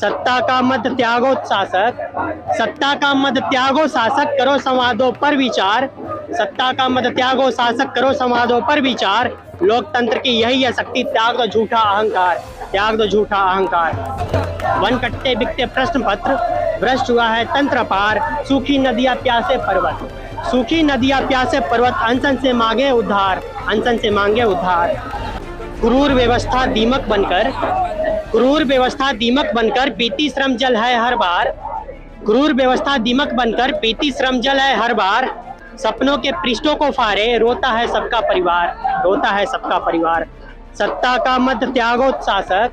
सत्ता का मद त्यागो शासक, सत्ता का मद त्यागो शासक, करो संवादों पर विचार। सत्ता का मद त्यागो शासक, करो संवादों पर विचार। लोकतंत्र की यही है शक्ति, त्याग दो झूठा अहंकार, त्याग दो झूठा अहंकार। वन कट्टे बिकते प्रश्न पत्र, भ्रष्ट हुआ है तंत्र पार। सूखी नदियां प्यासे पर्वत, सूखी नदियां प्यासे पर्वत, अनशन से मांगे उद्धार, अनशन से मांगे उद्धार। क्रूर व्यवस्था दीमक बनकर, क्रूर व्यवस्था दीमक बनकर पीती श्रम जल है हर बार। क्रूर व्यवस्था दीमक बनकर पीती श्रम जल है हर बार। सपनों के पृष्ठों को फाड़े, रोता है सबका परिवार, रोता है सबका परिवार। सत्ता का मद त्यागो शासक,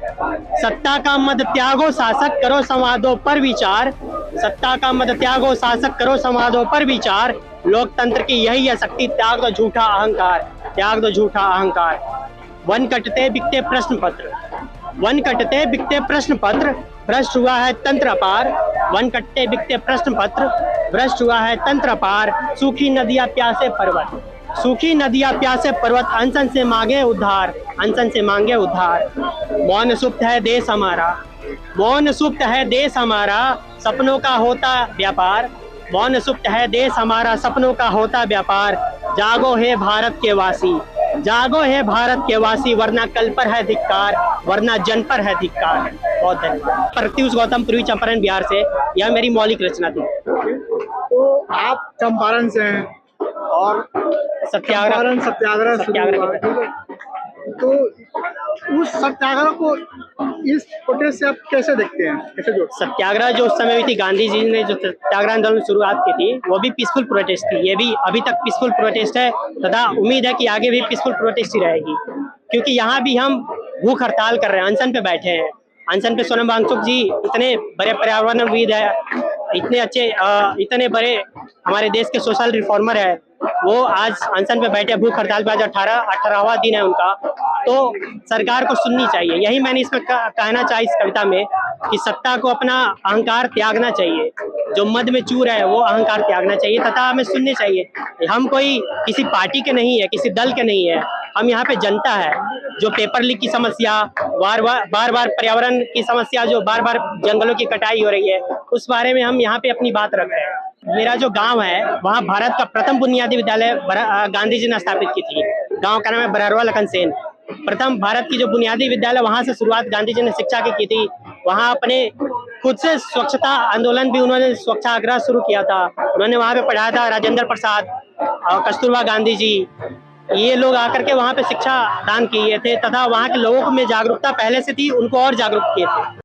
सत्ता का मद त्यागो शासक, करो संवादों पर विचार। सत्ता का मद त्यागो शासक, करो संवादों पर विचार। लोकतंत्र की यही है शक्ति, त्याग दो झूठा अहंकार, त्याग दो झूठा अहंकार। वन कटते बिकते प्रश्न पत्र, वन कटते बिकते प्रश्न पत्र, भ्रष्ट हुआ है तंत्र पार। वन कटते बिकते प्रश्न पत्र, भ्रष्ट हुआ है तंत्र पार। सूखी नदियां प्यासे पर्वत, सूखी नदियां प्यासे पर्वत, अनशन से मांगे उद्धार, अनशन से मांगे उद्धार। मौन सुप्त है देश हमारा, मौन सुप्त है देश हमारा, सपनों का होता व्यापार। मौन सुप्त है देश हमारा, सपनों का होता व्यापार। जागो है भारत के वासी, जागो है भारत के वासी, वरना कल पर है धिक्कार, वरना जन पर है धिक्कार। बहुत धन्यवाद। प्रत्युष गौतम, पूर्वी चंपारण बिहार से। यह मेरी मौलिक रचना थी। तो आप चंपारण से हैं और सत्याग्रह सत्याग्रह शुरू हुआ, ठीक है। तो उस सत्याग्रह को इस प्रोटेस्ट से आप कैसे देखते हैं, कैसे जोड़ते हैं? सत्याग्रह जो उस समय हुई थी, गांधी जी ने जो सत्याग्रह आंदोलन शुरुआत की थी, वो भी पीसफुल प्रोटेस्ट थी। ये भी अभी तक पीसफुल प्रोटेस्ट है तथा उम्मीद है कि आगे भी पीसफुल प्रोटेस्ट ही रहेगी, क्योंकि यहाँ भी हम भूख हड़ताल कर रहे हैं, अनशन पे बैठे हैं। अनशन पे सोनम वांगचुक जी इतने बड़े पर्यावरणविद है, इतने अच्छे इतने बड़े हमारे देश के सोशल रिफॉर्मर है, वो आज अनशन पे बैठे, भूख हड़ताल पे। आज 18वां दिन है उनका। तो सरकार को सुननी चाहिए। यही मैंने इसमें कहना चाहा इस कविता में, कि सत्ता को अपना अहंकार त्यागना चाहिए, जो मद में चूर है वो अहंकार त्यागना चाहिए तथा हमें सुनने चाहिए। हम कोई किसी पार्टी के नहीं है, किसी दल के नहीं है, हम यहाँ पे जनता है। जो पेपर लीक की समस्या, बार बार पर्यावरण की समस्या, जो बार बार जंगलों की कटाई हो रही है, उस बारे में हम यहाँ पे अपनी बात रख रहे हैं। मेरा जो गांव है, वहाँ भारत का प्रथम बुनियादी विद्यालय गांधी जी ने स्थापित की थी। गांव का नाम है बरहरवा लखन सेन। प्रथम भारत की जो बुनियादी विद्यालय, वहां से शुरुआत गांधी जी ने शिक्षा की थी। वहां अपने खुद से स्वच्छता आंदोलन भी उन्होंने, स्वच्छाग्रह शुरू किया था। उन्होंने वहां पे पढ़ाया था राजेंद्र प्रसाद और कस्तूरबा गांधी जी। ये लोग आकर के वहां पे शिक्षा दान किए थे तथा वहां के लोगों में जागरूकता पहले से थी, उनको और जागरूक किए थे।